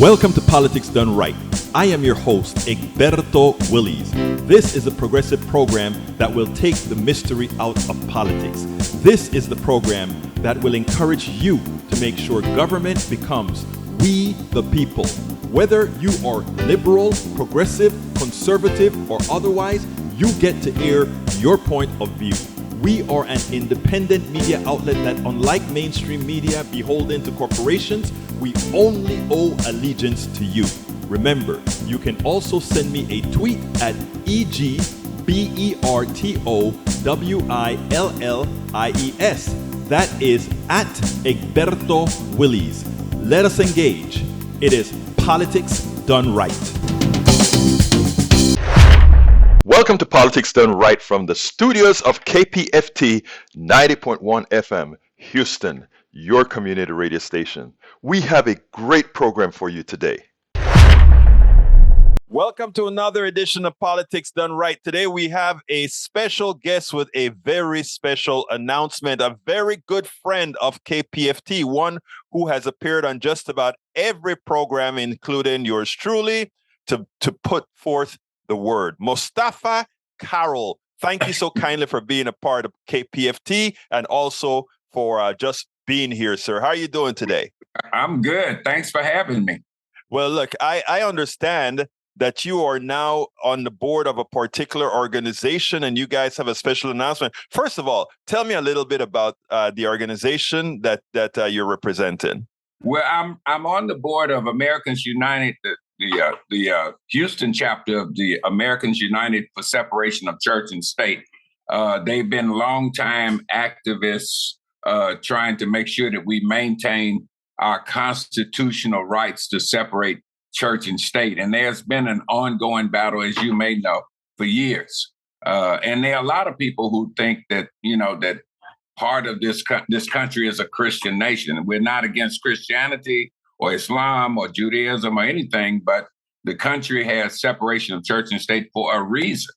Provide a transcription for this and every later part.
Welcome to Politics Done Right. I am your host, Egberto Willies. This is a progressive program that will take the mystery out of politics. This is the program that will encourage you to make sure government becomes we the people. Whether you are liberal, progressive, conservative, or otherwise, you get to air your point of view. We are an independent media outlet that, unlike mainstream media beholden to corporations, we only owe allegiance to you. Remember, you can also send me a tweet at EGBERTOWILLIES. That is at Egberto Willies. Let us engage. It is Politics Done Right. Welcome to Politics Done Right from the studios of KPFT 90.1 FM, Houston, your community radio station. We have a great program for you today. Welcome to another edition of Politics Done Right. Today we have a special guest with a very special announcement, a very good friend of KPFT, one who has appeared on just about every program, including yours truly, to put forth the word. Mustafaa Carroll, thank you so kindly for being a part of KPFT and also for just being here, sir. How are you doing today? I'm good. Thanks for having me. Well, look, I understand that you are now on the board of a particular organization and you guys have a special announcement. First of all, tell me a little bit about the organization that you're representing. Well, I'm on the board of Americans United, the Houston chapter of the Americans United for Separation of Church and State. They've been longtime activists trying to make sure that we maintain our constitutional rights to separate church and state. And there's been an ongoing battle, as you may know, for years. And there are a lot of people who think that, that part of this country is a Christian nation. We're not against Christianity or Islam or Judaism or anything, but the country has separation of church and state for a reason.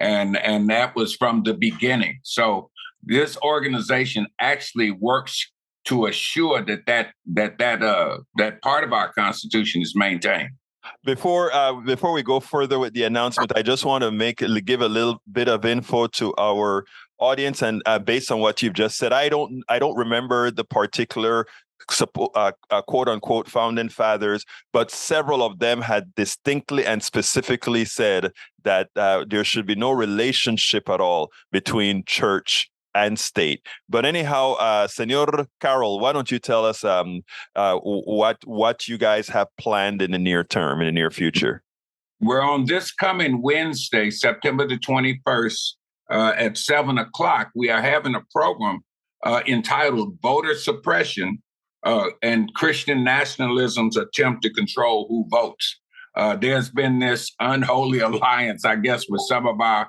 And that was from the beginning. So this organization actually works to assure that part of our Constitution is maintained. Before we go further with the announcement, I just want to give a little bit of info to our audience, and based on what you've just said, I don't remember the particular quote unquote founding fathers, but several of them had distinctly and specifically said that there should be no relationship at all between church and state. But anyhow, Senor Carroll, why don't you tell us what you guys have planned in the near term, in the near future? We're on this coming Wednesday, September the 21st, at 7 o'clock. We are having a program entitled Voter Suppression and Christian Nationalism's Attempt to Control Who Votes. There's been this unholy alliance, I guess, with some of our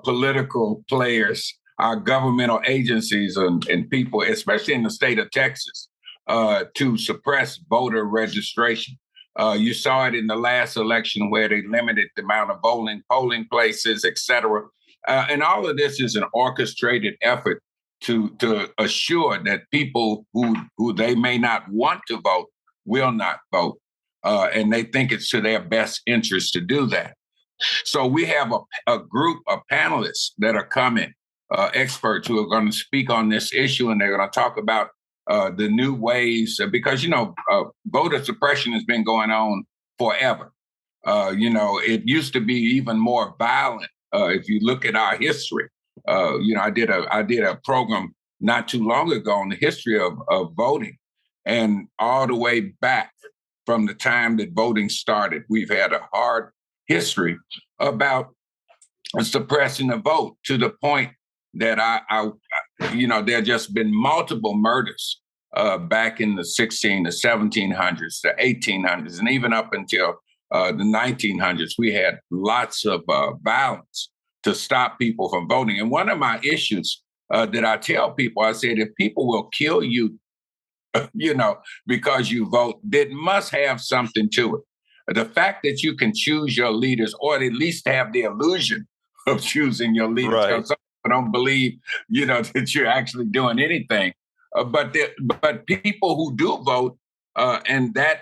political players, our governmental agencies and people, especially in the state of Texas, to suppress voter registration. You saw it in the last election where they limited the amount of polling places, et cetera. And all of this is an orchestrated effort to assure that people who they may not want to vote will not vote. And they think it's to their best interest to do that. So we have a group of panelists that are coming, experts who are going to speak on this issue, and they're going to talk about the new ways, because, voter suppression has been going on forever. It used to be even more violent. If you look at our history, I did a program not too long ago on the history of voting, and all the way back from the time that voting started, we've had a hard history about suppressing the vote to the point that there have just been multiple murders back in the 1600s, the 1700s, the 1800s, and even up until the 1900s. We had lots of violence to stop people from voting. And one of my issues that I tell people, I said, if people will kill you, because you vote, it must have something to it. The fact that you can choose your leaders, or at least have the illusion of choosing your leaders. Right. I don't believe, that you're actually doing anything. But people who do vote and that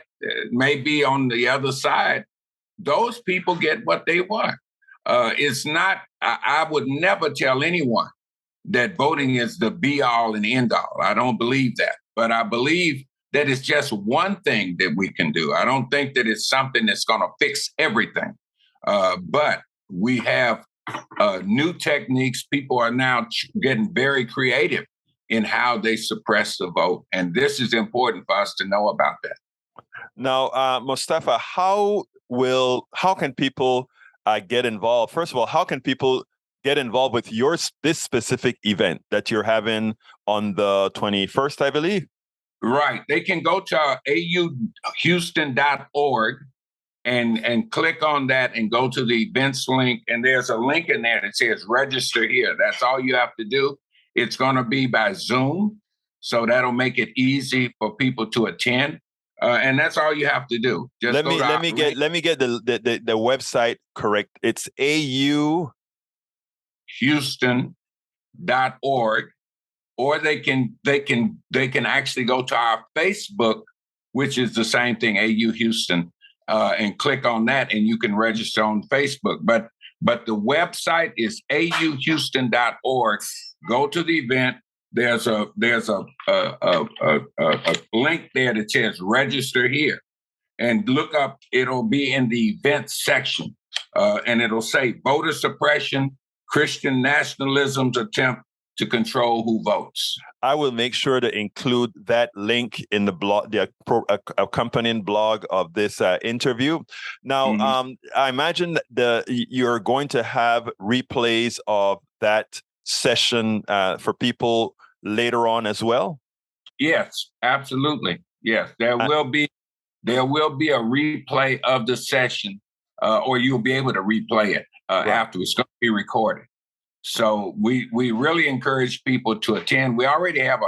may be on the other side. Those people get what they want. It's not, I would never tell anyone that voting is the be all and end all. I don't believe that. But I believe that it's just one thing that we can do. I don't think that it's something that's going to fix everything. But we have new techniques. People are now getting very creative in how they suppress the vote. And this is important for us to know about that. Now, Mustafaa, how can people get involved? First of all, how can people get involved with this specific event that you're having on the 21st, I believe? Right. They can go to auhouston.org and click on that and go to the events link. And there's a link in there that says register here. That's all you have to do. It's going to be by Zoom. So that'll make it easy for people to attend. And that's all you have to do. Just let me get the website correct. It's auhouston.org, or they can actually go to our Facebook, which is the same thing, AU Houston, and click on that, and you can register on Facebook. But the website is auhouston.org. Go to the event. There's a link there that says register here, and look up. It'll be in the events section, and it'll say voter suppression, Christian nationalism's attempt to control who votes. I will make sure to include that link in the blog, the accompanying blog of this interview. Now, I imagine you're going to have replays of that session for people later on as well. Yes, absolutely. Yes, there will be a replay of the session, or you'll be able to replay it after. It's going to be recorded. So we really encourage people to attend. We already have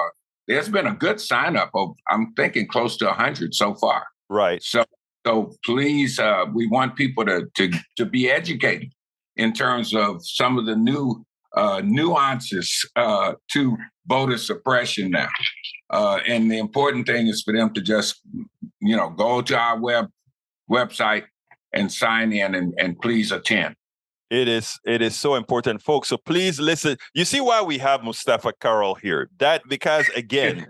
there's been a good sign up of, I'm thinking, close to 100 so far. Right. So please, we want people to be educated in terms of some of the new nuances to voter suppression now. And the important thing is for them to just, go to our website and sign in and please attend. It is so important, folks. So please listen. You see why we have Mustafaa Carroll here? Because again,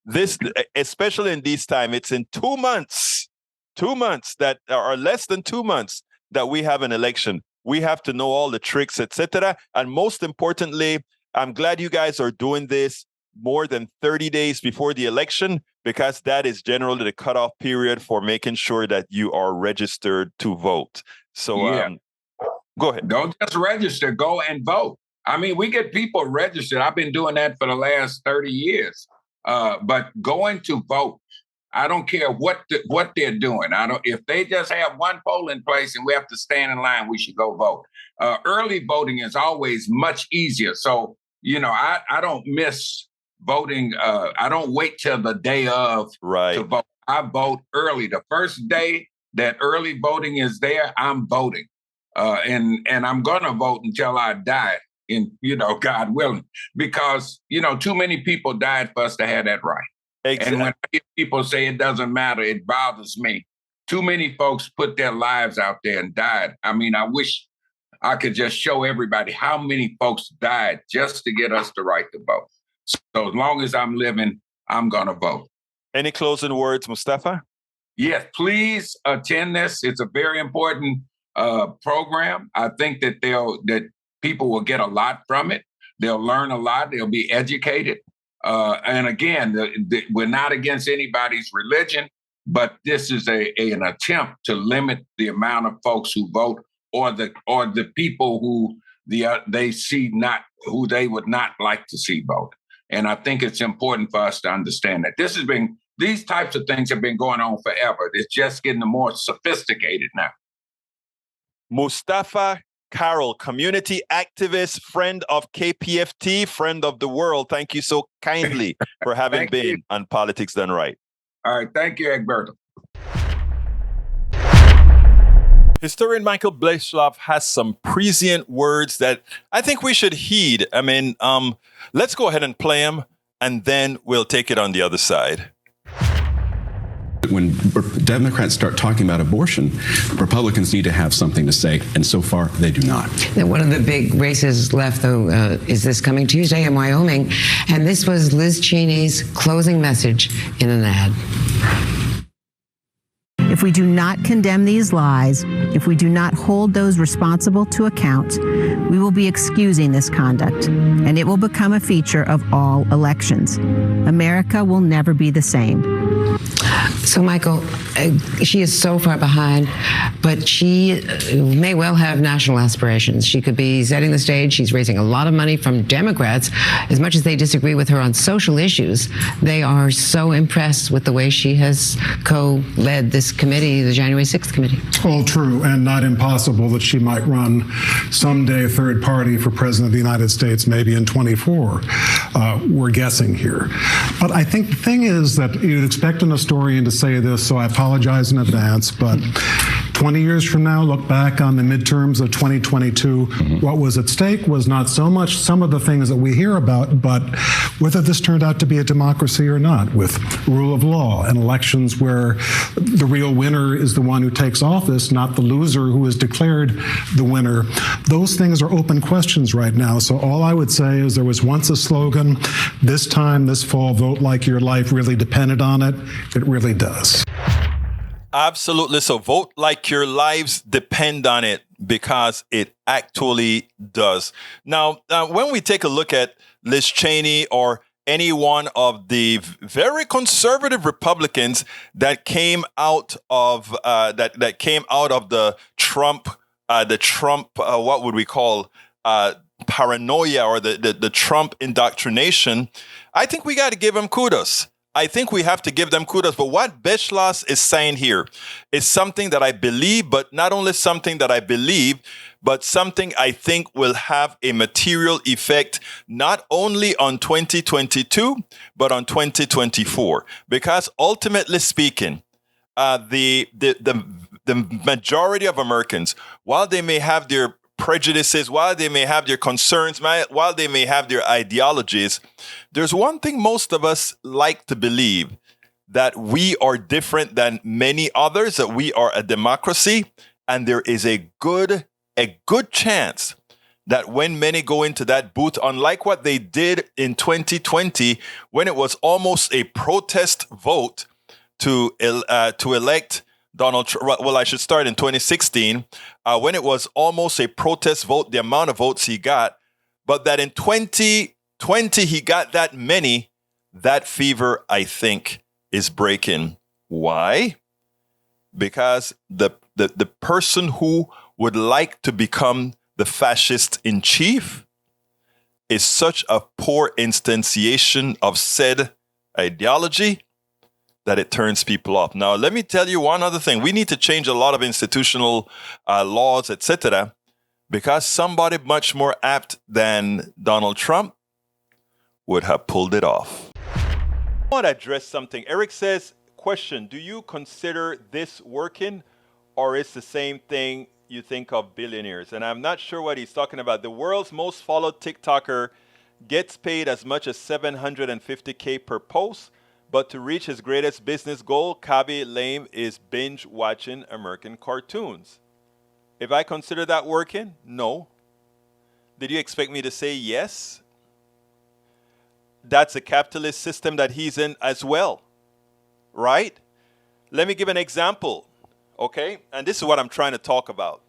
this, especially in these times, it's in 2 months that are less than 2 months that we have an election. We have to know all the tricks, etc. And most importantly, I'm glad you guys are doing this more than 30 days before the election, because that is generally the cutoff period for making sure that you are registered to vote. So go ahead. Don't just register, go and vote. I mean, we get people registered. I've been doing that for the last 30 years. But going to vote, I don't care what they're doing. If they just have one polling place and we have to stand in line, we should go vote. Early voting is always much easier. So, I don't miss voting. I don't wait till the day of to vote. I vote early. The first day that early voting is there, I'm voting. And I'm going to vote until I die, God willing, because, too many people died for us to have that right. Exactly. And when people say it doesn't matter, it bothers me. Too many folks put their lives out there and died. I mean, I wish I could just show everybody how many folks died just to get us the right to vote. So as long as I'm living, I'm going to vote. Any closing words, Mustafaa? Yes, please attend this. It's a very important program. I think that people will get a lot from it. They'll learn a lot. They'll be educated. And again, we're not against anybody's religion, but this is an attempt to limit the amount of folks who vote, or the people who they see not, who they would not like to see vote. And I think it's important for us to understand that these types of things have been going on forever. It's just getting more sophisticated now. Mustafaa Carroll, community activist, friend of KPFT, friend of the world. Thank you so kindly for having been on Politics Done Right. All right. Thank you, Egberto. Historian Michael Blayshloff has some prescient words that I think we should heed. I mean, let's go ahead and play them, and then we'll take it on the other side. When Democrats start talking about abortion, Republicans need to have something to say, and so far they do not. Now, one of the big races left, though, is this coming Tuesday in Wyoming, and this was Liz Cheney's closing message in an ad. If we do not condemn these lies, if we do not hold those responsible to account, we will be excusing this conduct, and it will become a feature of all elections. America will never be the same. So, Michael, she is so far behind, but she may well have national aspirations. She could be setting the stage. She's raising a lot of money from Democrats. As much as they disagree with her on social issues, they are so impressed with the way she has co-led this committee, the January 6th committee. All true, and not impossible that she might run someday third party for president of the United States, maybe in 24. We're guessing here. But I think the thing is that you'd expect an historian to say this, so I apologize in advance, but 20 years from now, look back on the midterms of 2022, what was at stake was not so much some of the things that we hear about, but whether this turned out to be a democracy or not, with rule of law and elections where the real winner is the one who takes office, not the loser who is declared the winner. Those things are open questions right now. So all I would say is there was once a slogan, this time, this fall, vote like your life really depended on it. It really does. Absolutely. So vote like your lives depend on it, because it actually does. Now, when we take a look at Liz Cheney or any one of the very conservative Republicans that came out of that came out of the Trump what would we call paranoia, or the Trump indoctrination, I think we got to give them kudos. I think we have to give them kudos. But what Beschloss is saying here is something that I believe, but not only something that I believe, but something I think will have a material effect, not only on 2022, but on 2024. Because ultimately speaking, the majority of Americans, while they may have their prejudices, while they may have their concerns, while they may have their ideologies, there's one thing most of us like to believe, that we are different than many others, that we are a democracy, and there is a good chance that when many go into that booth, unlike what they did in 2020, when it was almost a protest vote to elect Donald Trump. Well, I should start in 2016, when it was almost a protest vote, the amount of votes he got, but that in 2020 he got that many. That fever, I think, is breaking. Why? Because the person who would like to become the fascist in chief is such a poor instantiation of said ideology that it turns people off. Now, let me tell you one other thing. We need to change a lot of institutional laws, etc., because somebody much more apt than Donald Trump would have pulled it off. I want to address something. Eric says, question, do you consider this working, or is the same thing you think of billionaires? And I'm not sure what he's talking about. The world's most followed TikToker gets paid as much as $750K per post. But to reach his greatest business goal, Kabi Lame is binge watching American cartoons. If I consider that working, no. Did you expect me to say yes? That's a capitalist system that he's in as well, right? Let me give an example, okay? And this is what I'm trying to talk about.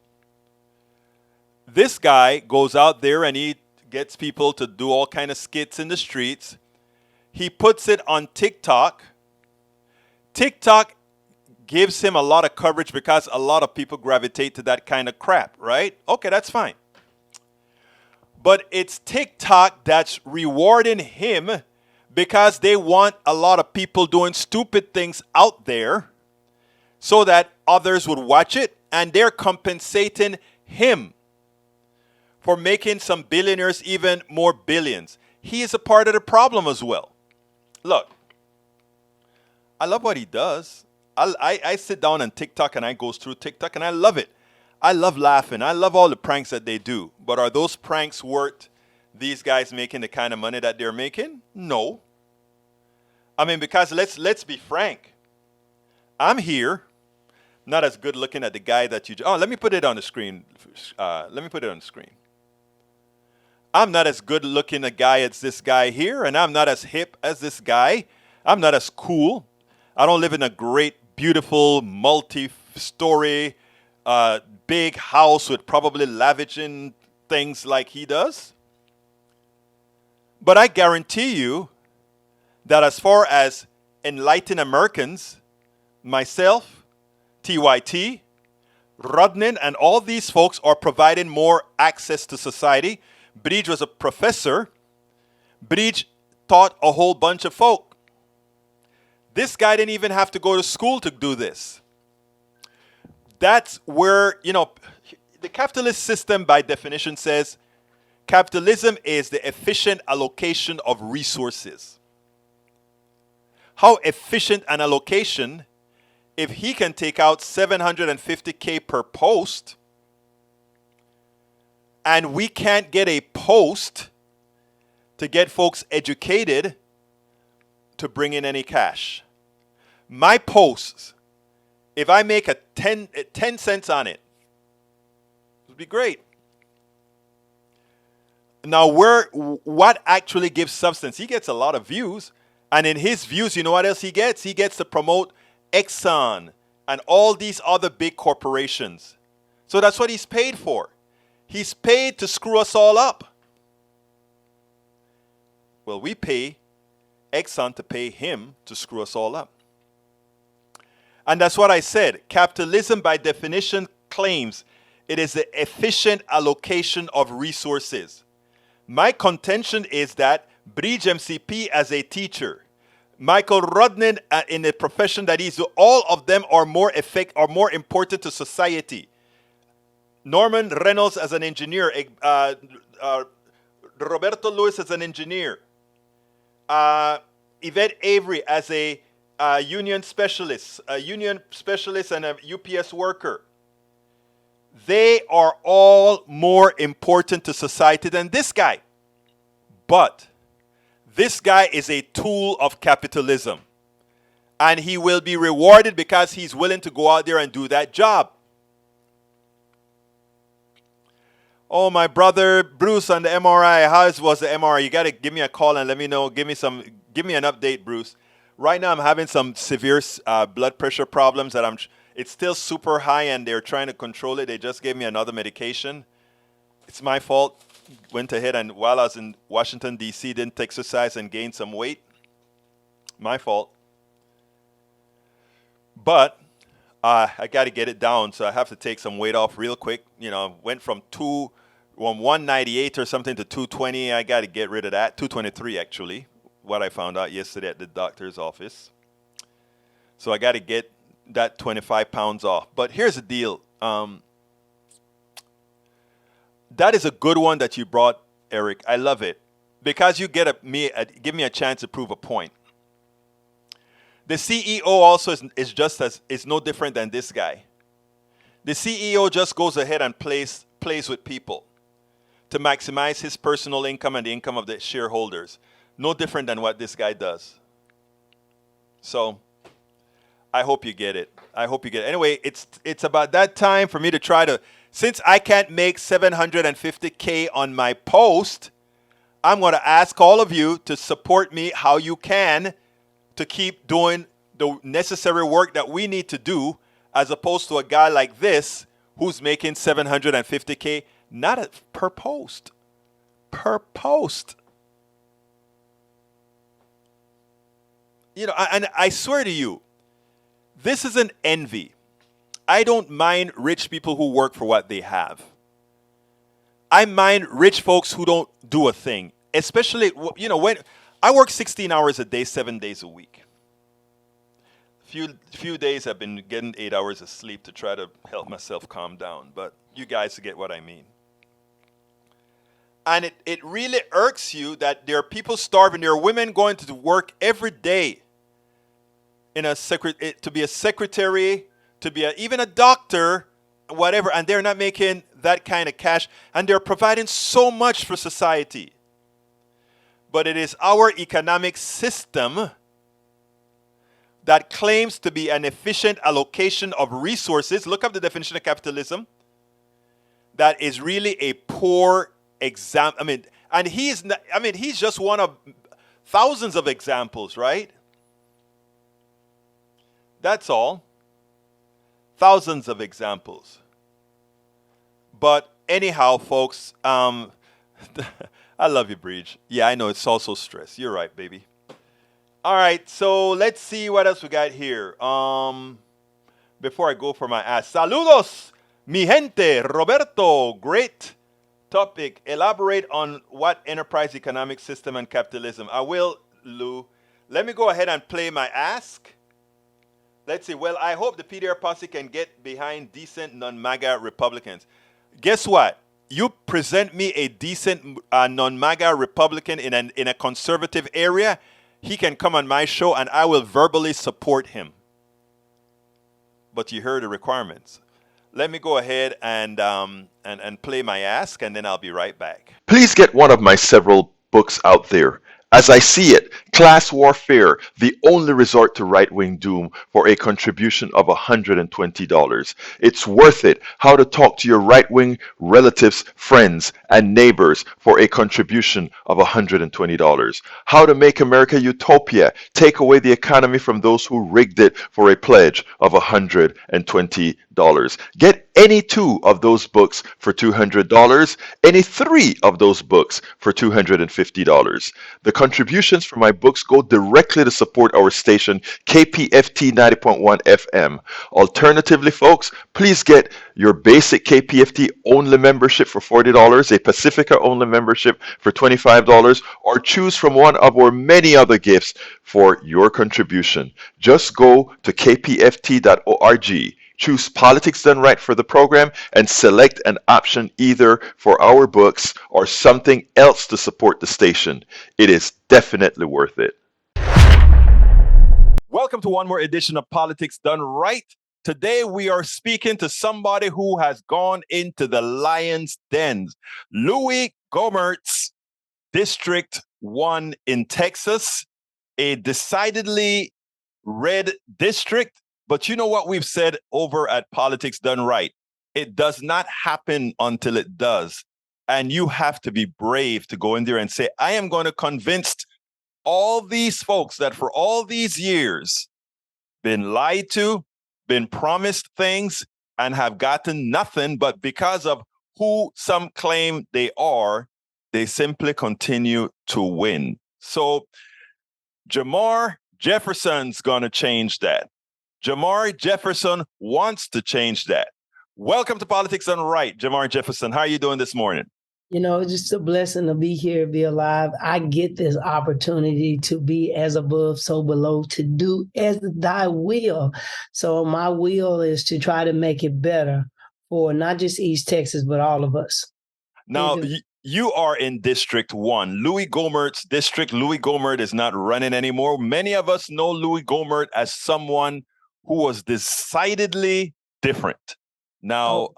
This guy goes out there and he gets people to do all kind of skits in the streets. He puts it on TikTok. TikTok gives him a lot of coverage because a lot of people gravitate to that kind of crap, right? Okay, that's fine. But it's TikTok that's rewarding him because they want a lot of people doing stupid things out there so that others would watch it, and they're compensating him for making some billionaires even more billions. He is a part of the problem as well. Look, I love what he does. I sit down on TikTok and I go through TikTok and I love it. I love laughing. I love all the pranks that they do. But are those pranks worth these guys making the kind of money that they're making? No. I mean, because let's be frank. I'm here, not as good looking as the guy that you. Oh, let me put it on the screen. Let me put it on the screen. I'm not as good looking a guy as this guy here, and I'm not as hip as this guy. I'm not as cool. I don't live in a great, beautiful, multi-story, big house with probably lavishing things like he does. But I guarantee you that as far as enlightened Americans, myself, TYT, Rodnin, and all these folks are providing more access to society. Bridge was a professor. Bridge taught a whole bunch of folk. This guy didn't even have to go to school to do this. That's where, the capitalist system by definition says capitalism is the efficient allocation of resources. How efficient an allocation if he can take out $750K per post and we can't get a post to get folks educated to bring in any cash. My posts, if I make 10 cents on it, it would be great. Now, what actually gives substance? He gets a lot of views. And in his views, you know what else he gets? He gets to promote Exxon and all these other big corporations. So that's what he's paid for. He's paid to screw us all up. Well, we pay Exxon to pay him to screw us all up. And that's what I said. Capitalism, by definition, claims it is the efficient allocation of resources. My contention is that Bridge MCP as a teacher, Michael Rodnin in the profession that he's, all of them are more important to society. Norman Reynolds as an engineer, Roberto Lewis as an engineer, Yvette Avery as a union specialist and a UPS worker. They are all more important to society than this guy. But this guy is a tool of capitalism. And he will be rewarded because he's willing to go out there and do that job. Oh, my brother Bruce on the MRI. How was the MRI? You got to give me a call and let me know. Give me an update, Bruce. Right now I'm having some severe blood pressure problems that it's still super high and they're trying to control it. They just gave me another medication. It's my fault. Went ahead and while I was in Washington, D.C., didn't exercise and gained some weight. My fault. But I got to get it down, so I have to take some weight off real quick. Went from 198 or something to 220. I got to get rid of that. 223, actually, what I found out yesterday at the doctor's office. So I got to get that 25 pounds off. But here's the deal. That is a good one that you brought, Eric. I love it because you give me a chance to prove a point. The CEO also is no different than this guy. The CEO just goes ahead and plays with people to maximize his personal income and the income of the shareholders. No different than what this guy does. So I hope you get it. Anyway, it's about that time for me to try to, since I can't make $750K on my post, I'm going to ask all of you to support me how you can to keep doing the necessary work that we need to do, as opposed to a guy like this who's making $750K, not per post. Per post. And I swear to you, this is an envy. I don't mind rich people who work for what they have. I mind rich folks who don't do a thing. Especially, when I work 16 hours a day, 7 days a week. Few days I've been getting 8 hours of sleep to try to help myself calm down. But you guys get what I mean. And it really irks you that there are people starving. There are women going to work every day to be a secretary, to be even a doctor, whatever, and they're not making that kind of cash, and they're providing so much for society. But it is our economic system that claims to be an efficient allocation of resources, look up the definition of capitalism, that is really a poor example. And he's just one of thousands of examples, right? That's all. Thousands of examples. But anyhow, folks, I love you, Breach. Yeah, I know it's also stress. You're right, baby. All right, so let's see what else we got here. Before I go for my ass. Saludos, mi gente. Roberto, great topic. Elaborate on what enterprise economic system and capitalism. I will, Lou. Let me go ahead and play my ask. Let's see. Well, I hope the PDR posse can get behind decent non-MAGA Republicans. Guess what? You present me a decent non-MAGA Republican in a conservative area, he can come on my show and I will verbally support him. But you heard the requirements. Let me go ahead and play my ask, and then I'll be right back. Please get one of my several books out there. As I see it, Class Warfare, the only resort to right-wing doom, for a contribution of $120. It's worth it. How to talk to your right-wing relatives, friends, and neighbors for a contribution of $120. How to make America utopia. Take away the economy from those who rigged it, for a pledge of $120. Get any two of those books for $200, any three of those books for $250. The contributions for my books go directly to support our station, KPFT 90.1 FM. Alternatively, folks, please get your basic KPFT only membership for $40, a Pacifica only membership for $25, or choose from one of our many other gifts for your contribution. Just go to kpft.org. Choose Politics Done Right for the program and select an option either for our books or something else to support the station. It is definitely worth it. Welcome to one more edition of Politics Done Right. Today we are speaking to somebody who has gone into the lion's dens. Louie Gohmert's District 1 in Texas, a decidedly red district. But you know what we've said over at Politics Done Right? It does not happen until it does. And you have to be brave to go in there and say, I am going to convince all these folks that for all these years been lied to, been promised things, and have gotten nothing, but because of who some claim they are, they simply continue to win. So Jrmar Jefferson's going to change that. Jrmar Jefferson wants to change that. Welcome to Politics Done Right, Jrmar Jefferson. How are you doing this morning? You know, it's just a blessing to be here, be alive. I get this opportunity to be as above, so below, to do as thy will. So my will is to try to make it better for not just East Texas, but all of us. Now, you are in District 1, Louie Gohmert's district. Louie Gohmert is not running anymore. Many of us know Louie Gohmert as someone who was decidedly different. Now,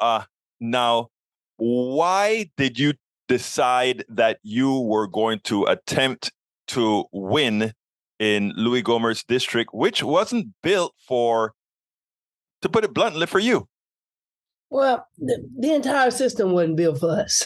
why did you decide that you were going to attempt to win in Louie Gohmert's district, which wasn't built for, to put it bluntly, for you? Well, the entire system wasn't built for us.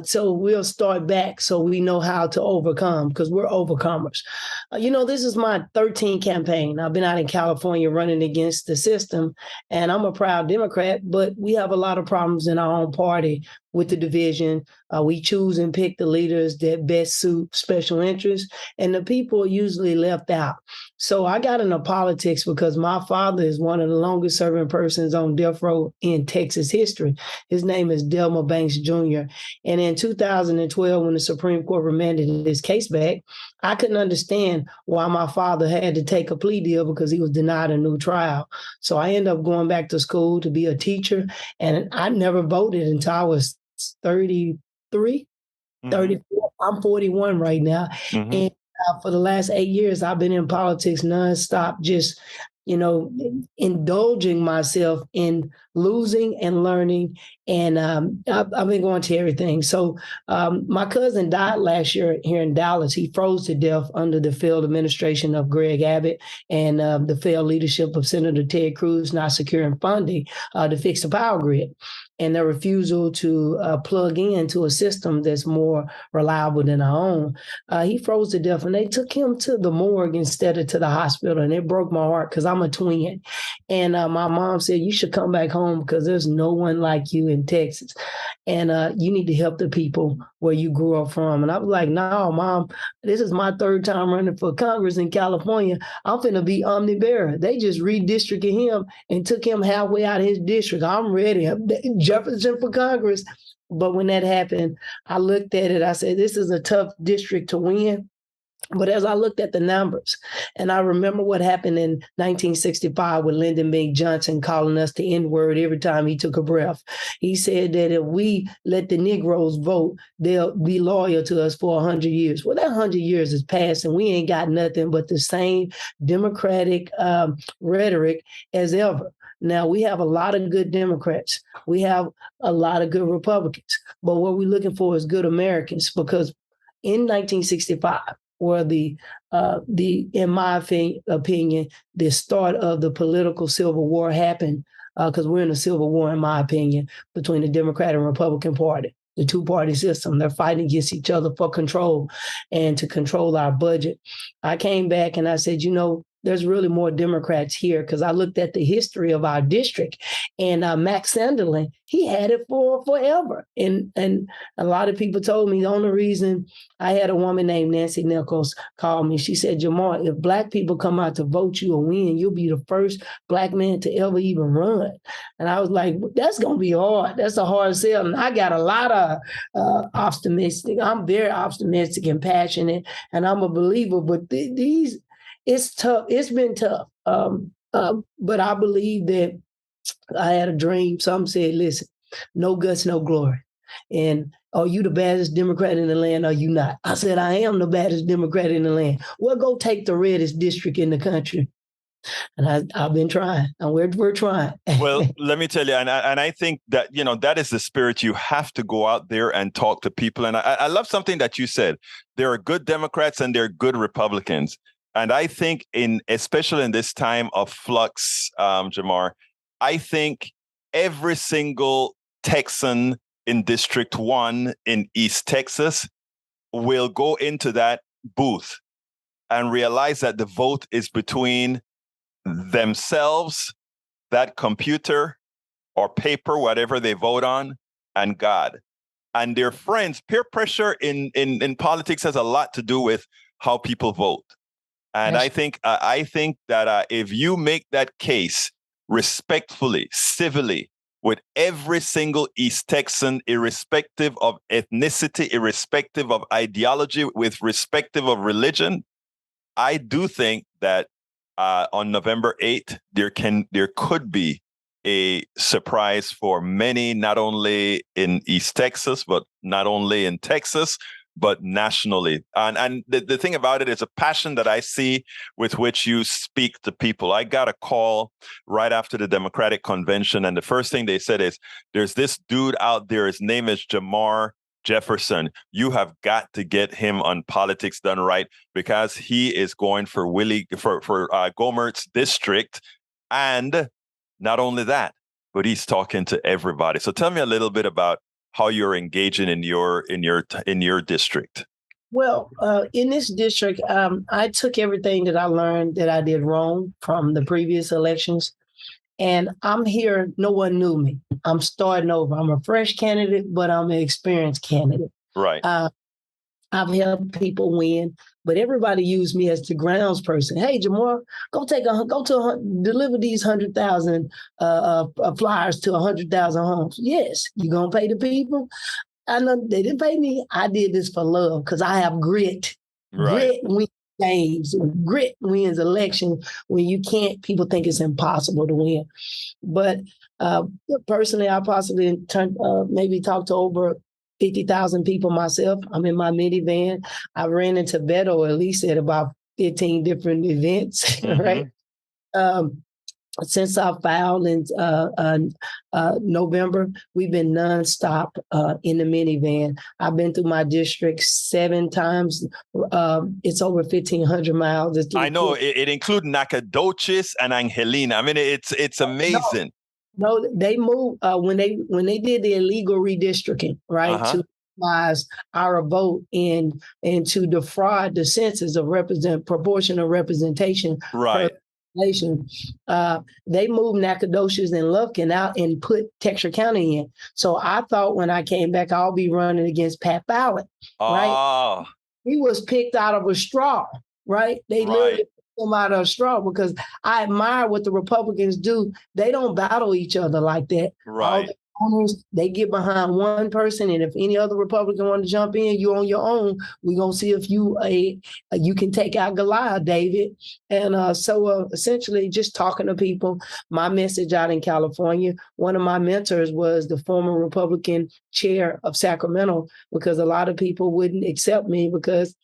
So we'll start back so we know how to overcome, because we're overcomers. This is my 13th campaign. I've been out in California running against the system, and I'm a proud Democrat, but we have a lot of problems in our own party with the division. We choose and pick the leaders that best suit special interests, and the people are usually left out. So I got into politics because my father is one of the longest serving persons on death row in Texas history. His name is Delmer Banks Jr. And in 2012, when the Supreme Court remanded his case back, I couldn't understand why my father had to take a plea deal because he was denied a new trial. So I ended up going back to school to be a teacher, and I never voted until I was 33, 34. I'm 41 right now. And for the last 8 years, I've been in politics nonstop, just indulging myself in losing and learning. And I've been going to everything. So my cousin died last year here in Dallas. He froze to death under the failed administration of Greg Abbott and the failed leadership of Senator Ted Cruz not securing funding to fix the power grid, and their refusal to plug into a system that's more reliable than our own. He froze to death, and they took him to the morgue instead of to the hospital, and it broke my heart because I'm a twin. And my mom said, you should come back home because there's no one like you in Texas, and you need to help the people where you grew up from. And I was like, no, Mom, this is my third time running for Congress in California. I'm finna be omni-bearer. They just redistricted him and took him halfway out of his district. I'm ready. Jefferson for Congress. But when that happened, I looked at it. I said, this is a tough district to win. But as I looked at the numbers, and I remember what happened in 1965 with Lyndon B. Johnson calling us the N-word every time he took a breath. He said that if we let the Negroes vote, they'll be loyal to us for 100 years. Well, that 100 years has passed, and we ain't got nothing but the same Democratic rhetoric as ever. Now, we have a lot of good Democrats. We have a lot of good Republicans. But what we're looking for is good Americans, because in 1965, where in my opinion, the start of the political civil war happened, because we're in a civil war, in my opinion, between the Democrat and Republican Party, the two-party system. They're fighting against each other for control and to control our budget. I came back and I said, there's really more Democrats here, because I looked at the history of our district, and Max Sunderland, he had it for forever. And a lot of people told me the only reason I had a woman named Nancy Nichols call me. She said, Jrmar, if Black people come out to vote you a win, you'll be the first Black man to ever even run. And I was like, that's going to be hard. That's a hard sell. And I got a lot of optimistic. I'm very optimistic and passionate, and I'm a believer. But it's tough. It's been tough. But I believe that I had a dream. Some said, listen, no guts, no glory. And are you the baddest Democrat in the land? Or are you not? I said, I am the baddest Democrat in the land. Well, go take the reddest district in the country. And I've been trying, and we're trying. Well, let me tell you, and I think that, that is the spirit. You have to go out there and talk to people. And I love something that you said. There are good Democrats and there are good Republicans. And I think especially in this time of flux, Jrmar, I think every single Texan in District 1 in East Texas will go into that booth and realize that the vote is between themselves, that computer or paper, whatever they vote on, and God. And their friends. Peer pressure in politics has a lot to do with how people vote. And yes. I think that if you make that case respectfully, civilly, with every single East Texan, irrespective of ethnicity, irrespective of ideology, with respective of religion, I do think that on November 8th, there could be a surprise for many, not only in East Texas, but not only in Texas, but nationally. And the thing about it is a passion that I see with which you speak to people. I got a call right after the Democratic convention, and the first thing they said is, there's this dude out there, his name is Jrmar Jefferson. You have got to get him on Politics Done Right, because he is going for Gohmert's district. And not only that, but he's talking to everybody. So tell me a little bit about how you're engaging in your district. Well, in this district, I took everything that I learned that I did wrong from the previous elections, and I'm here. No one knew me. I'm starting over. I'm a fresh candidate, but I'm an experienced candidate. Right. I've helped people win, but everybody used me as the grounds person. Hey, Jrmar, deliver these 100,000 flyers to 100,000 homes. Yes, you gonna pay the people? I know they didn't pay me. I did this for love, because I have grit. Right. Grit wins games. Grit wins elections. When you can't, people think it's impossible to win. But personally, I possibly maybe talked to over 50,000 people myself. I'm in my minivan. I ran into Beto at least at about 15 different events, right? Since I filed in November, we've been nonstop in the minivan. I've been through my district 7 times. It's over 1,500 miles. I know it includes Nacogdoches and Angelina. I mean, it's amazing. No, they moved when they did the illegal redistricting, right? To our vote and to defraud the census of proportional representation. Right. They moved Nacogdoches and Lufkin out and put Texas County in. So I thought when I came back, I'll be running against Pat Ballard. Right? He was picked out of a straw, right? They literally picked him out of a straw because I admire what the Republicans do. They don't battle each other like that. Right. They get behind one person, and if any other Republican want to jump in, you on your own. We're gonna see if you can take out Goliath, David. And so essentially, just talking to people. My message out in California. One of my mentors was the former Republican chair of Sacramento, because a lot of people wouldn't accept me because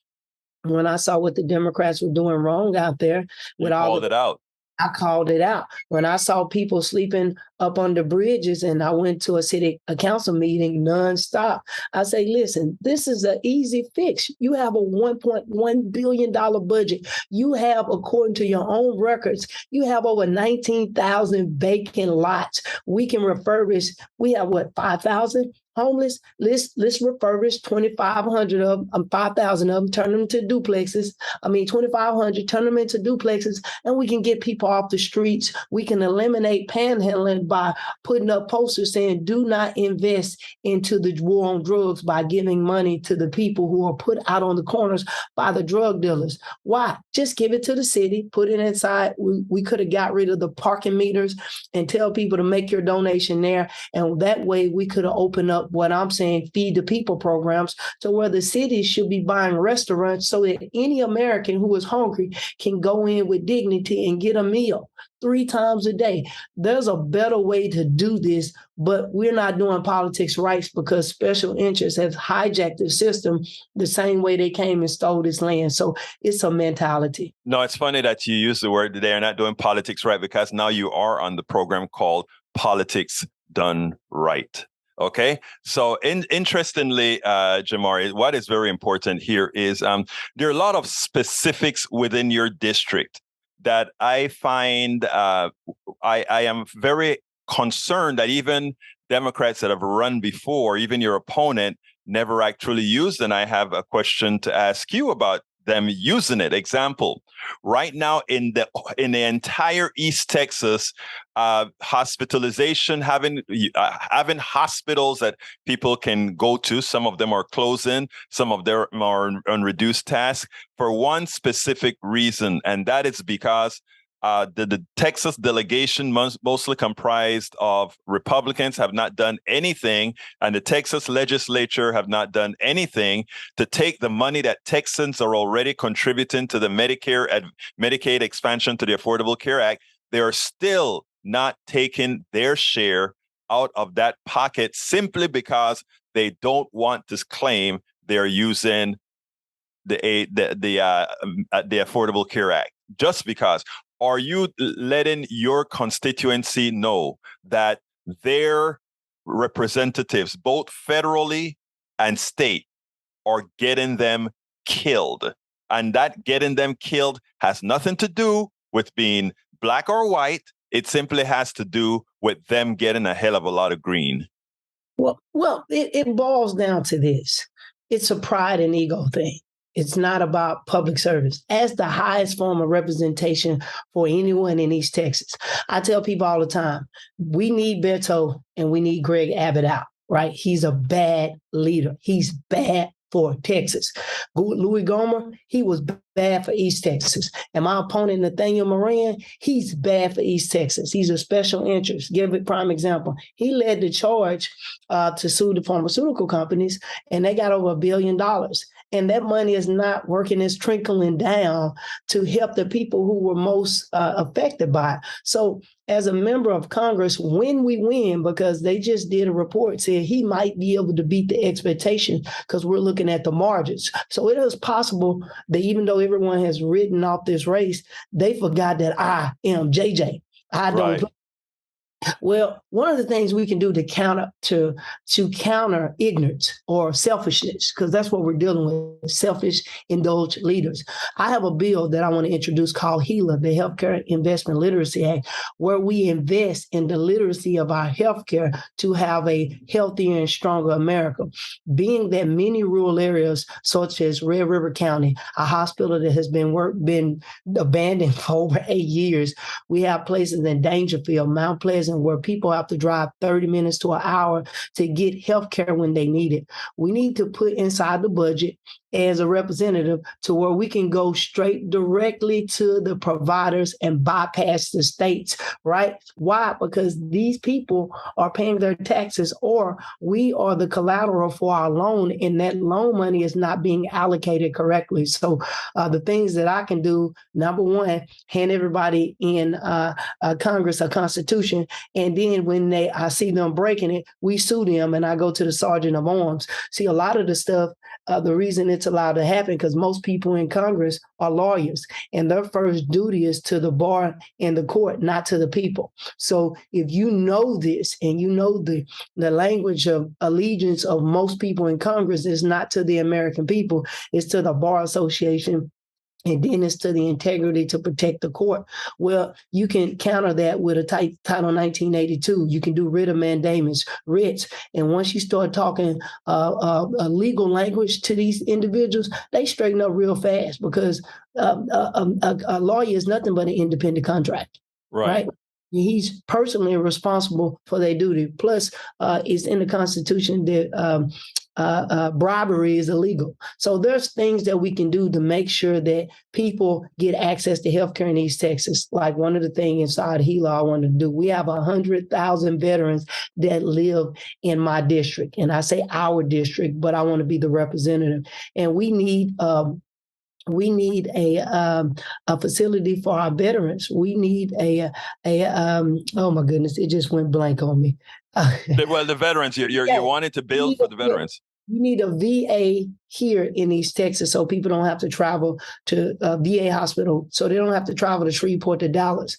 when I saw what the Democrats were doing wrong out there, I called it out. When I saw people sleeping up under bridges and I went to a council meeting nonstop, I say, listen, this is an easy fix. You have a $1.1 billion budget. You have, according to your own records, you have over 19,000 vacant lots. We can refurbish. We have 5,000? Homeless, let's refurbish 2,500 of them, 5,000 of them, turn them to duplexes. 2,500, turn them into duplexes, and we can get people off the streets. We can eliminate panhandling by putting up posters saying, do not invest into the war on drugs by giving money to the people who are put out on the corners by the drug dealers. Why? Just give it to the city, put it inside. We could have got rid of the parking meters and tell people to make your donation there. And that way we could have opened up what I'm saying, feed the people programs, to where the cities should be buying restaurants so that any American who is hungry can go in with dignity and get a meal 3 times a day. There's a better way to do this, but we're not doing politics right because special interests have hijacked the system the same way they came and stole this land. So it's a mentality. No, it's funny that you use the word they are not doing politics right, because now you are on the program called Politics Done Right. Okay, so interestingly, Jrmar, what is very important here is there are a lot of specifics within your district that I find I am very concerned that even Democrats that have run before, even your opponent, never actually used. And I have a question to ask you about them using it. Example, right now in the entire East Texas, hospitalization, having hospitals that people can go to. Some of them are closing, some of them are on reduced task for one specific reason, and that is because the Texas delegation, mostly comprised of Republicans, have not done anything, and the Texas legislature have not done anything to take the money that Texans are already contributing to the Medicaid expansion to the Affordable Care Act. They are still not taking their share out of that pocket simply because they don't want to claim they're using the Affordable Care Act. Just because. Are you letting your constituency know that their representatives, both federally and state, are getting them killed? And that getting them killed has nothing to do with being black or white. It simply has to do with them getting a hell of a lot of green. Well, it boils down to this. It's a pride and ego thing. It's not about public service. As the highest form of representation for anyone in East Texas, I tell people all the time, we need Beto and we need Greg Abbott out, right? He's a bad leader. He's bad for Texas. Louie Gohmert, he was bad for East Texas. And my opponent, Nathaniel Moran, he's bad for East Texas. He's a special interest. Give a prime example. He led the charge to sue the pharmaceutical companies, and they got over $1 billion. and that money is not working, it's trickling down to help the people who were most affected by it. So as a member of Congress, when we win, because they just did a report saying he might be able to beat the expectation because we're looking at the margins. So it is possible that even though everyone has written off this race, they forgot that I am JJ. I don't play. Well, one of the things we can do to counter ignorance or selfishness, because that's what we're dealing with, selfish, indulged leaders. I have a bill that I want to introduce called HELA, the Healthcare Investment Literacy Act, where we invest in the literacy of our healthcare to have a healthier and stronger America. Being that many rural areas, such as Red River County, a hospital that has been abandoned for over 8 years, we have places in Dangerfield, Mount Pleasant, where people have to drive 30 minutes to an hour to get health care when they need it. We need to put inside the budget as a representative to where we can go straight directly to the providers and bypass the states, right? Why? Because these people are paying their taxes, or we are the collateral for our loan, and that loan money is not being allocated correctly. So the things that I can do, number one, hand everybody in Congress a constitution, and then when I see them breaking it, we sue them, and I go to the sergeant of arms. See, a lot of the stuff, the reason it's allowed to happen because most people in Congress are lawyers, and their first duty is to the bar and the court, not to the people. So if you know this, and you know the language of allegiance of most people in Congress is not to the American people, it's to the Bar Association, and then it's to the integrity to protect the court. Well, you can counter that with a Title 1982. You can do writ of mandamus, writs. And once you start talking a legal language to these individuals, they straighten up real fast, because a lawyer is nothing but an independent contractor, right? He's personally responsible for their duty. Plus, it's in the Constitution that bribery is illegal. So there's things that we can do to make sure that people get access to healthcare in East Texas. Like one of the things inside HELA I wanted to do, we have 100,000 veterans that live in my district. And I say our district, but I want to be the representative. And we need a facility for our veterans. We need oh my goodness, it just went blank on me. Well, the veterans, you wanted to build for the veterans. You need a VA here in East Texas so people don't have to travel to a VA hospital, so they don't have to travel to Shreveport to Dallas.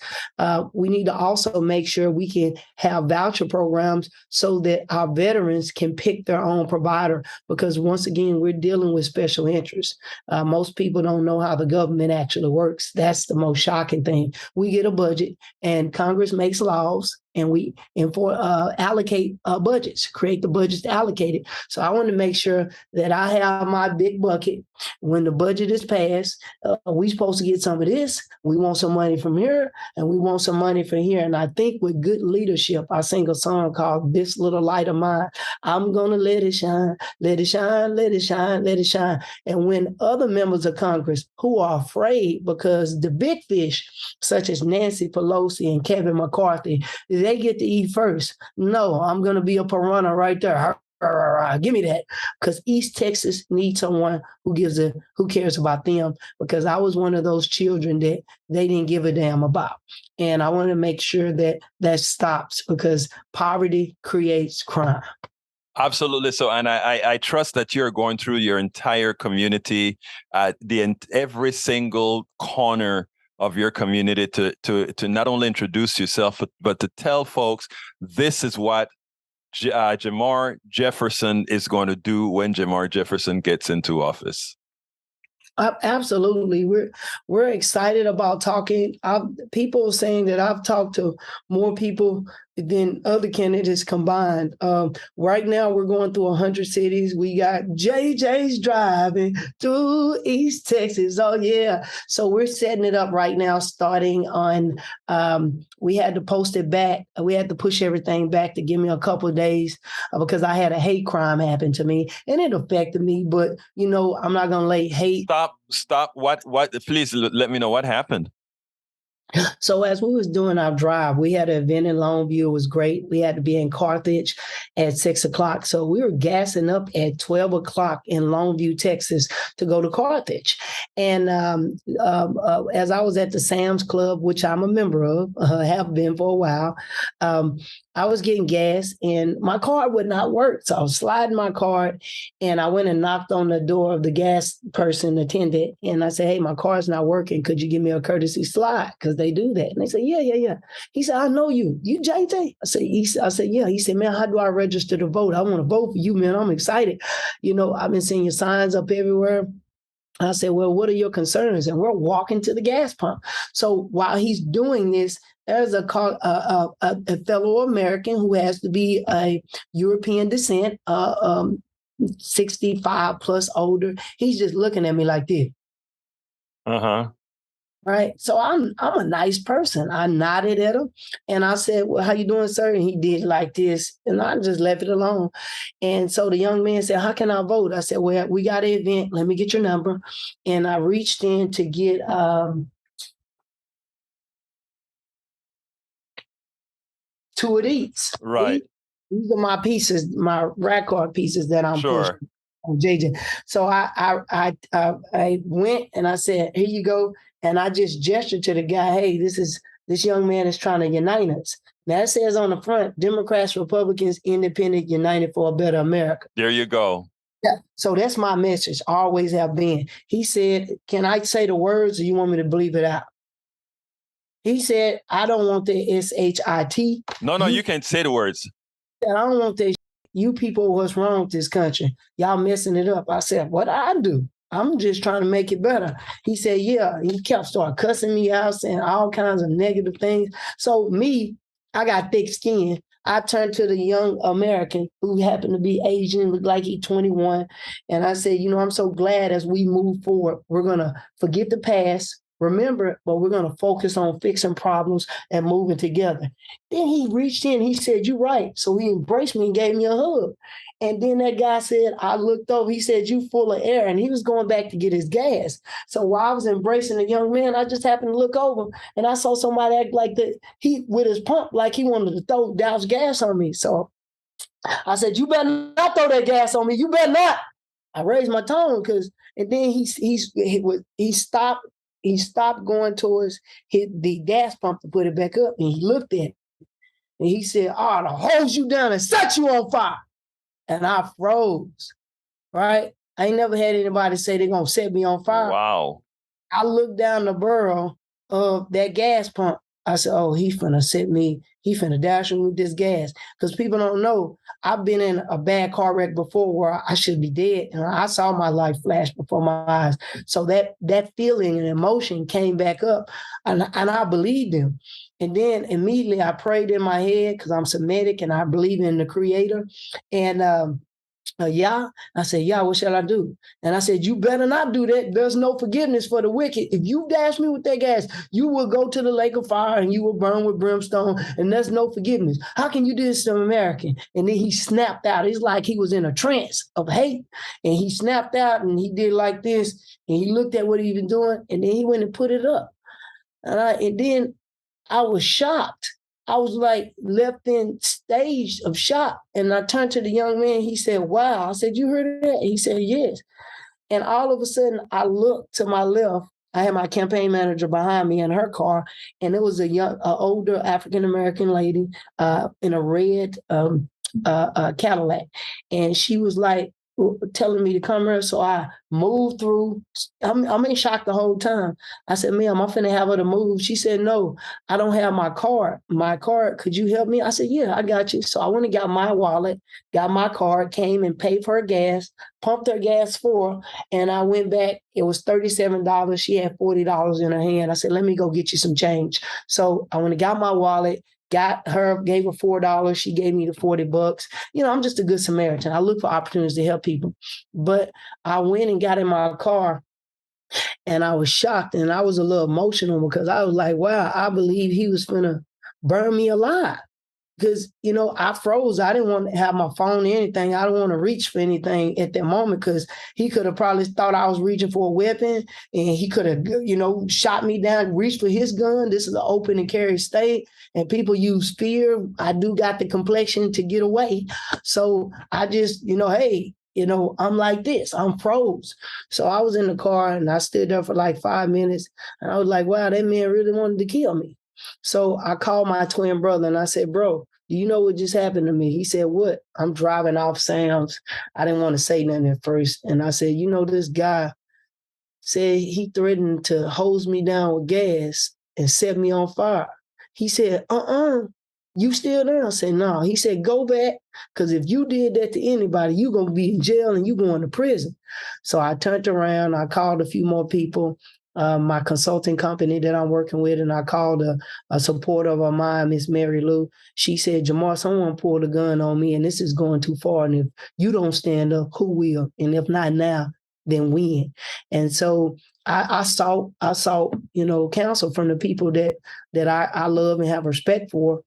We need to also make sure we can have voucher programs so that our veterans can pick their own provider, because once again, we're dealing with special interests. Most people don't know how the government actually works. That's the most shocking thing. We get a budget and Congress makes laws, and we allocate budgets, create the budgets to allocate it. So I want to make sure that I have my big bucket. When the budget is passed, we supposed to get some of this. We want some money from here, and we want some money from here. And I think with good leadership, I sing a song called "This Little Light of Mine." I'm gonna let it shine, let it shine, let it shine, let it shine. And when other members of Congress who are afraid because the big fish, such as Nancy Pelosi and Kevin McCarthy, they get to eat first. No, I'm gonna be a piranha right there. Give me that, because East Texas needs someone who cares about them, because I was one of those children that they didn't give a damn about. And I want to make sure that stops, because poverty creates crime. Absolutely. So, and I trust that you're going through your entire community, every single corner of your community to not only introduce yourself, but to tell folks this is what Jrmar Jefferson is going to do when Jrmar Jefferson gets into office. Absolutely. We're excited about talking. People are saying that I've talked to more people than other candidates combined. Right now, we're going through 100 cities. We got JJ's driving to East Texas. Oh, yeah. So we're setting it up right now, starting on, we had to post it back. We had to push everything back to give me a couple of days because I had a hate crime happen to me, and it affected me. But, I'm not going to lay hate. Stop. What? Please let me know what happened. So as we was doing our drive, we had an event in Longview. It was great. We had to be in Carthage at 6 o'clock. So we were gassing up at 12 o'clock in Longview, Texas to go to Carthage. And as I was at the Sam's Club, which I'm a member of, have been for a while, I was getting gas and my card would not work. So I was sliding my card and I went and knocked on the door of the gas person attendant. And I said, hey, my card's not working. Could you give me a courtesy slide? Because they do that. And they said, yeah. He said, I know you. You JJ? I said, yeah. He said, man, how do I register to vote? I want to vote for you, man. I'm excited. I've been seeing your signs up everywhere. I said, well, what are your concerns? And we're walking to the gas pump. So while he's doing this, there's a fellow American who has to be a European descent, 65 plus older. He's just looking at me like this. Right. So I'm a nice person. I nodded at him and I said, well, how you doing, sir? And he did like this and I just left it alone. And so the young man said, how can I vote? I said, well, we got an event. Let me get your number. And I reached in to get two of these. Right. These are my pieces, my rack card pieces that I'm pushing on JJ. So I went and I said, here you go. And I just gestured to the guy, hey, this young man is trying to unite us. Now it says on the front, Democrats, Republicans, Independent, United for a Better America. There you go. Yeah. So that's my message, always have been. He said, can I say the words or you want me to believe it out? He said, I don't want the SHIT. No, you can't say the words. I don't want that. You people, what's wrong with this country? Y'all messing it up. I said, what I do? I'm just trying to make it better. He said, yeah. He kept starting cussing me out, saying all kinds of negative things. So I got thick skin. I turned to the young American who happened to be Asian, looked like he's 21. And I said, I'm so glad as we move forward, we're going to forget the past, remember it, but we're going to focus on fixing problems and moving together. Then he reached in, he said, you're right. So he embraced me and gave me a hug. And then that guy said, I looked over, he said, you full of air. And he was going back to get his gas. So while I was embracing the young man, I just happened to look over and I saw somebody act like that. He with his pump, like he wanted to douse gas on me. So I said, you better not throw that gas on me. You better not. I raised my tone and then he stopped going towards the gas pump to put it back up. And he looked at it and he said, to hose you down and set you on fire. And I froze, right? I ain't never had anybody say they're going to set me on fire. Wow. I looked down the barrel of that gas pump. I said, oh, he finna dash me with this gas. Because people don't know, I've been in a bad car wreck before where I should be dead. And I saw my life flash before my eyes. So that feeling and emotion came back up and I believed him. And then immediately I prayed in my head because I'm Semitic and I believe in the Creator. And I said, what shall I do? And I said, you better not do that. There's no forgiveness for the wicked. If you dash me with that gas, you will go to the lake of fire and you will burn with brimstone. And there's no forgiveness. How can you do this to an American? And then he snapped out. It's like he was in a trance of hate. And he snapped out and he did like this. And he looked at what he was doing. And then he went and put it up. And then I was shocked. I was like left in stage of shock. And I turned to the young man. He said, wow. I said, you heard that? He said, yes. And all of a sudden I looked to my left. I had my campaign manager behind me in her car. And it was older African-American lady in a red Cadillac. And she was like, telling me to come here. So I moved through. I'm in shock the whole time. I said, ma'am, I'm finna have her to move. She said, no, I don't have my card. My card, could you help me? I said, yeah, I got you. So I went and got my wallet, got my card, came and paid for her gas, pumped her gas for her, and I went back. It was $37. She had $40 in her hand. I said, let me go get you some change. So I went and got my wallet, got her, gave her $4. She gave me the $40. I'm just a good Samaritan. I look for opportunities to help people. But I went and got in my car and I was shocked and I was a little emotional because I was like, wow, I believe he was going to burn me alive. because, I froze. I didn't want to have my phone or anything. I don't want to reach for anything at that moment because he could have probably thought I was reaching for a weapon and he could have, shot me down, reached for his gun. This is an open and carry state and people use fear. I do got the complexion to get away. So I just, hey, I'm like this, I'm froze. So I was in the car and I stood there for like 5 minutes and I was like, wow, that man really wanted to kill me. So I called my twin brother and I said, bro, do you know what just happened to me? He said, what? I'm driving off Sam's. I didn't want to say nothing at first. And I said, this guy said he threatened to hose me down with gas and set me on fire. He said, you still there? I said, no. He said, go back, because if you did that to anybody, you're going to be in jail and you're going to prison. So I turned around. I called a few more people, my consulting company that I'm working with, and I called a supporter of mine, Miss Mary Lou. She said, Jrmar, someone pulled a gun on me, and this is going too far. And if you don't stand up, who will? And if not now, then when? And so I sought, counsel from the people that I love and have respect for,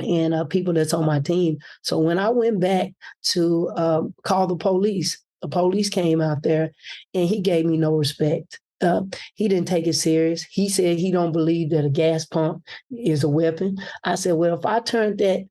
and people that's on my team. So when I went back to call the police came out there and he gave me no respect. He didn't take it serious. He said he don't believe that a gas pump is a weapon. I said, well, if I turned that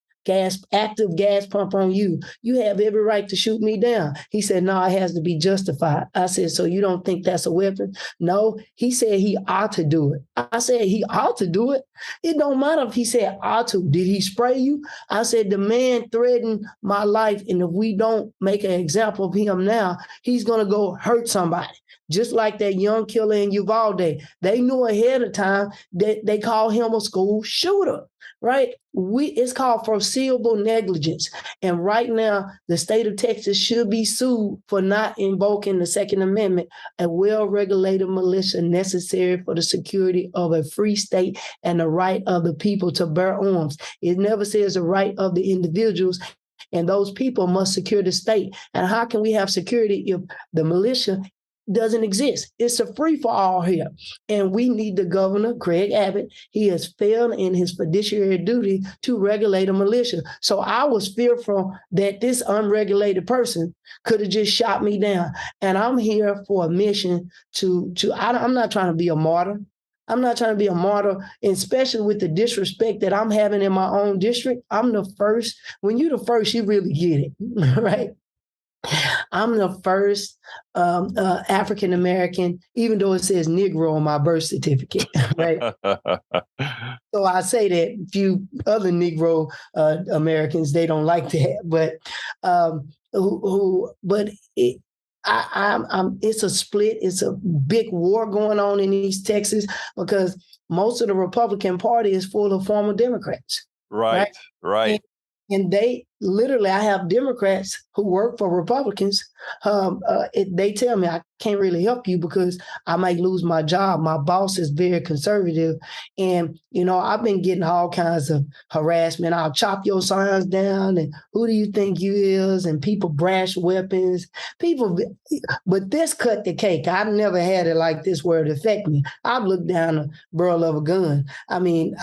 active gas pump on you, you have every right to shoot me down. He said, no, it has to be justified. I said, so you don't think that's a weapon? No, he said he ought to do it. I said, he ought to do it. It don't matter if he said ought to. Did he spray you? I said, the man threatened my life. And if we don't make an example of him now, he's going to go hurt somebody. Just like that young killer in Uvalde. They knew ahead of time that they called him a school shooter. Right? It's called foreseeable negligence. And right now, the state of Texas should be sued for not invoking the Second Amendment, a well-regulated militia necessary for the security of a free state and the right of the people to bear arms. It never says the right of the individuals, and those people must secure the state. And how can we have security if the militia doesn't exist? It's a free-for-all here. And we need the governor, Craig Abbott. He has failed in his fiduciary duty to regulate a militia. So I was fearful that this unregulated person could have just shot me down. And I'm here for a mission I'm not trying to be a martyr. I'm not trying to be a martyr, especially with the disrespect that I'm having in my own district. I'm the first. When you're the first, you really get it, right? I'm the first African-American, even though it says Negro on my birth certificate, right? So I say that few other Negro Americans, they don't like that, but it's a split. It's a big war going on in East Texas because most of the Republican Party is full of former Democrats. Right. And they literally, I have Democrats who work for Republicans. They tell me I can't really help you because I might lose my job. My boss is very conservative. And, I've been getting all kinds of harassment. I'll chop your signs down. And who do you think you is? And people brash weapons. But this cut the cake. I've never had it like this where it affect me. I've looked down the barrel of a gun. I mean,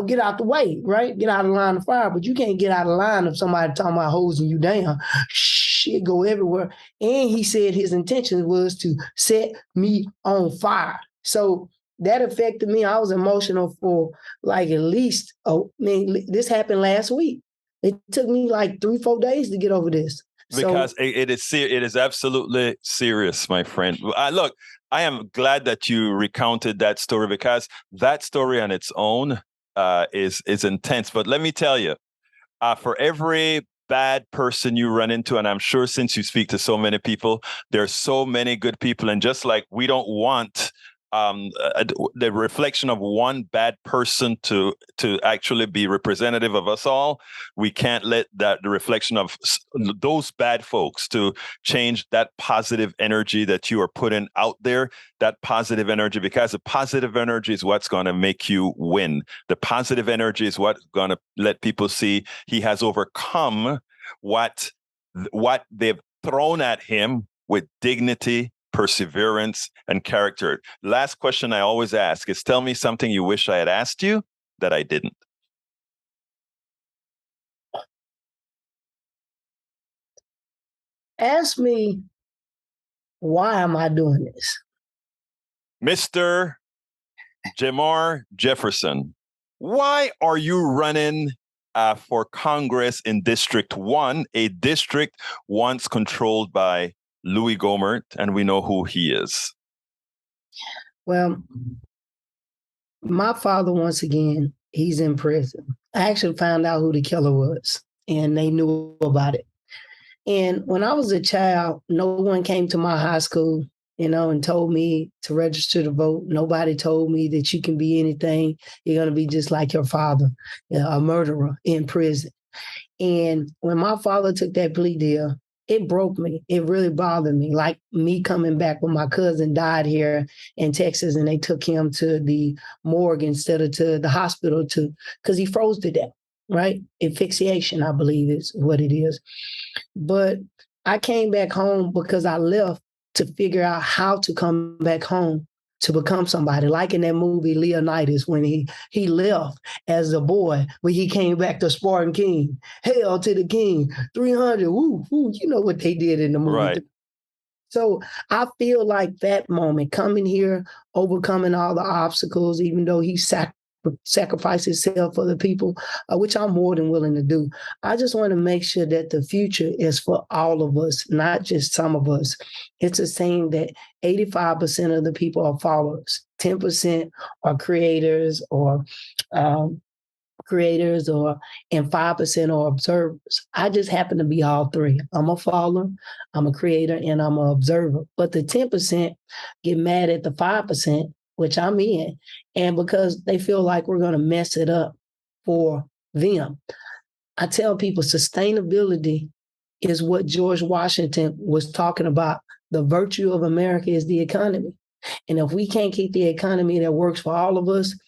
get out the way, right? Get out of the line of fire. But you can't get out of line if somebody talking about hosing you down. Shit go everywhere. And he said his intention was to set me on fire. So that affected me. I was emotional for like at least, this happened last week. It took me like 3-4 days to get over this. Because it is absolutely serious, my friend. Look, I am glad that you recounted that story because that story on its own is intense. But let me tell you, for every bad person you run into, and I'm sure since you speak to so many people, there's so many good people. And just like we don't want the reflection of one bad person to actually be representative of us all, we can't let the reflection of those bad folks to change that positive energy that you are putting out there, that positive energy, because the positive energy is what's going to make you win. The positive energy is what's going to let people see he has overcome what they've thrown at him with dignity, perseverance, and character. Last question I always ask is, tell me something you wish I had asked you that I didn't. Ask me, why am I doing this? Mr. Jrmar Jefferson, why are you running for Congress in District 1, a district once controlled by Louie Gohmert, and we know who he is? Well, my father, once again, he's in prison. I actually found out who the killer was, and they knew about it. And when I was a child, no one came to my high school, and told me to register to vote. Nobody told me that you can be anything. You're going to be just like your father, a murderer in prison. And when my father took that plea deal, it broke me. It really bothered me. Like me coming back when my cousin died here in Texas and they took him to the morgue instead of to the hospital because he froze to death, right? Asphyxiation, I believe is what it is. But I came back home because I left to figure out how to come back home to become somebody, like in that movie Leonidas, when he left as a boy, when he came back to Spartan King. Hail to the king, 300, woo, woo, you know what they did in the movie. Right. So I feel like that moment, coming here, overcoming all the obstacles, even though he sacrificed himself for the people, which I'm more than willing to do. I just want to make sure that the future is for all of us, not just some of us. It's a saying that 85% of the people are followers, 10% are creators and 5% are observers. I just happen to be all three. I'm a follower, I'm a creator, and I'm an observer. But the 10% get mad at the 5%, which I'm in, and because they feel like we're going to mess it up for them. I tell people sustainability is what George Washington was talking about. The virtue of America is the economy. And if we can't keep the economy that works for all of us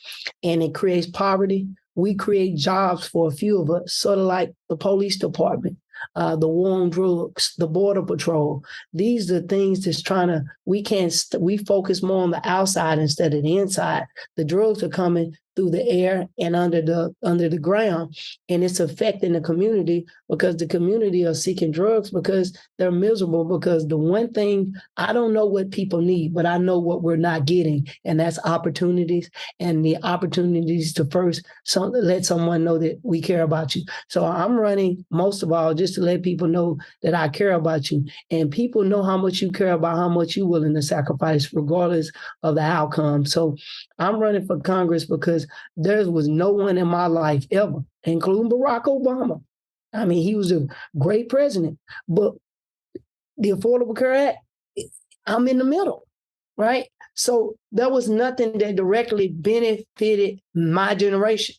and it creates poverty, we create jobs for a few of us, sort of like the police department, the war on drugs, the border patrol. These are things that's we focus more on the outside instead of the inside. The drugs are coming through the air and under the ground, and it's affecting the community because the community are seeking drugs because they're miserable. Because the one thing, I don't know what people need, but I know what we're not getting, and that's opportunities, and the opportunities to first let someone know that we care about you. So I'm running most of all just to let people know that I care about you, and people know how much you care about how much you're willing to sacrifice regardless of the outcome. So I'm running for Congress because there was no one in my life ever, including Barack Obama. I mean, he was a great president, but the Affordable Care Act, I'm in the middle, right? So there was nothing that directly benefited my generation.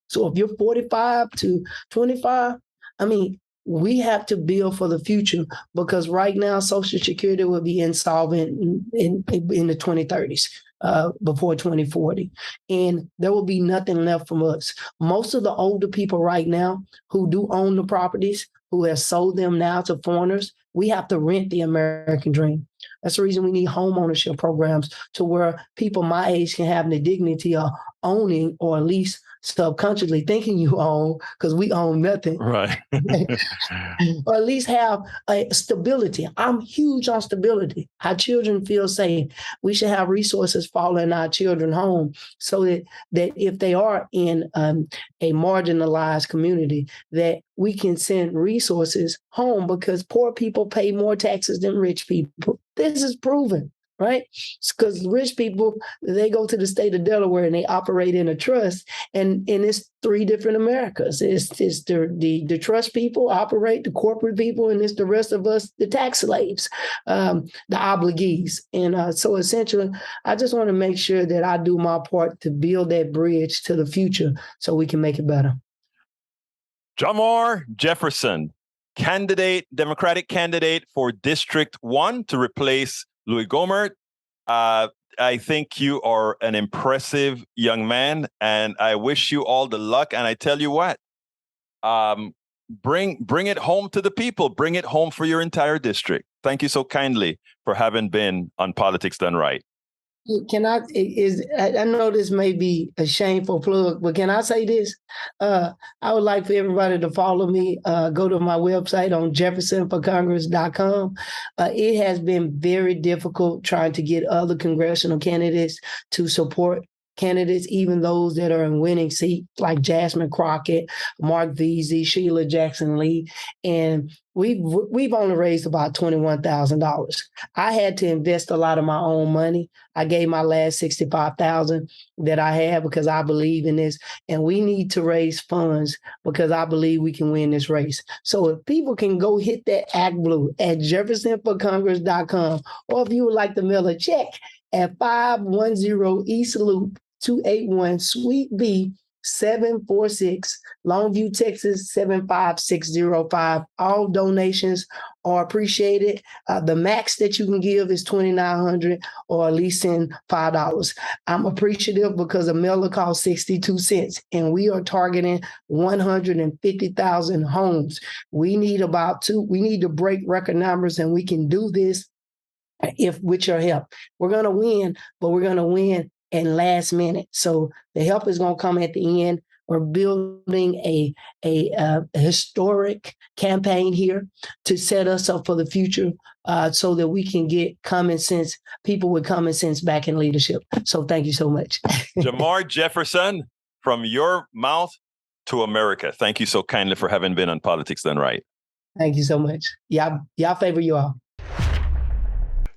So if you're 45 to 25, I mean, we have to build for the future because right now Social Security will be insolvent in the 2030s. Before 2040. And there will be nothing left from us. Most of the older people right now who do own the properties, who have sold them now to foreigners, we have to rent the American dream. That's the reason we need home ownership programs to where people my age can have the dignity of owning, or at least subconsciously thinking you own, because we own nothing. Right. Or at least have a stability. I'm huge on stability. Our children feel safe. We should have resources following our children home so that if they are in a marginalized community, that we can send resources home because poor people pay more taxes than rich people. This is proven. Right? Because rich people, they go to the state of Delaware and they operate in a trust, and it's three different Americas. It's the trust people operate, the corporate people, and it's the rest of us, the tax slaves, the obligees. And so essentially, I just want to make sure that I do my part to build that bridge to the future so we can make it better. Jrmar Jefferson, Democratic candidate for District 1 to replace Louie Gohmert. I think you are an impressive young man, and I wish you all the luck. And I tell you what, bring it home to the people. Bring it home for your entire district. Thank you so kindly for having been on Politics Done Right. I know this may be a shameful plug, but can I say this? I would like for everybody to follow me. Go to my website on jeffersonforcongress.com. It has been very difficult trying to get other congressional candidates to support candidates, even those that are in winning seats, like Jasmine Crockett, Mark Veazey, Sheila Jackson Lee, and we've only raised about $21,000. I had to invest a lot of my own money. I gave my last $65,000 that I had because I believe in this, and we need to raise funds because I believe we can win this race. So if people can go hit that Act Blue at jeffersonforcongress.com, or if you would like to mail a check at 510 East Loop 281 Suite B 746 Longview, Texas 75605. All donations are appreciated. The max that you can give is $2,900, or at least send $5. I'm appreciative because a mailer costs 62 cents, and we are targeting 150,000 homes. We need to break record numbers, and we can do this with your help. We're going to win, but we're going to win in last minute. So the help is going to come at the end. We're building a historic campaign here to set us up for the future, so that we can get people with common sense back in leadership. So thank you so much. Jrmar Jefferson, from your mouth to America. Thank you so kindly for having been on Politics Done Right. Thank you so much. Y'all favor you all.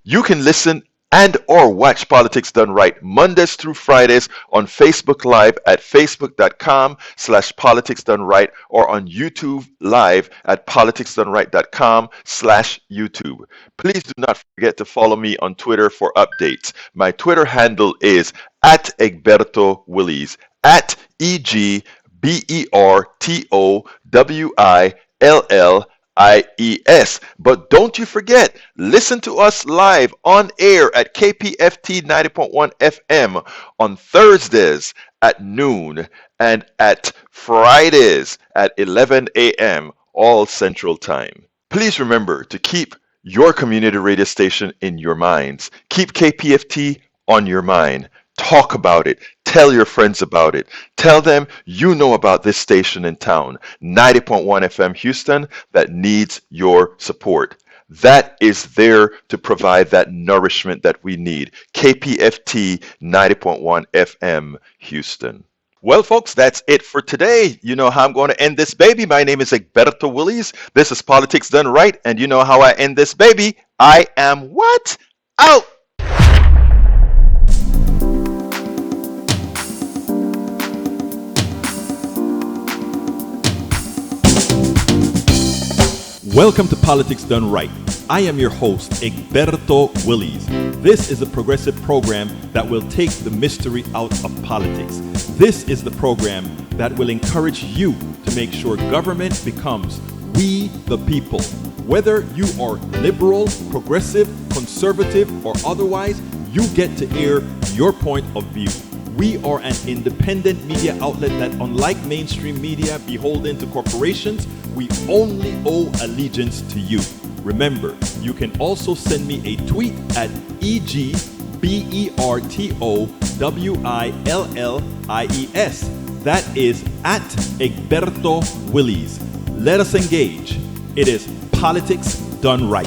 You can listen and or watch Politics Done Right Mondays through Fridays on Facebook Live at facebook.com/Politics Done Right, or on YouTube Live at politicsdoneright.com/YouTube. Please do not forget to follow me on Twitter for updates. My Twitter handle is @EgbertoWillies, @EgbertoWillies. But don't you forget, listen to us live on air at KPFT 90.1 FM on Thursdays at noon and at Fridays at 11 a.m. all Central Time. Please remember to keep your community radio station in your minds. Keep KPFT on your mind. Talk about it. Tell your friends about it. Tell them you know about this station in town, 90.1 FM Houston, that needs your support. That is there to provide that nourishment that we need. KPFT 90.1 FM Houston. Well, folks, that's it for today. You know how I'm going to end this baby. My name is Egberto Willies. This is Politics Done Right. And you know how I end this baby. I am what? Out! Welcome to Politics Done Right. I am your host, Egberto Willies. This is a progressive program that will take the mystery out of politics. This is the program that will encourage you to make sure government becomes we the people. Whether you are liberal, progressive, conservative, or otherwise, you get to air your point of view. We are an independent media outlet that, unlike mainstream media beholden to corporations, we only owe allegiance to you. Remember, you can also send me a tweet at EgbertoWillies. That is at Egberto Willies. Let us engage. It is Politics Done Right.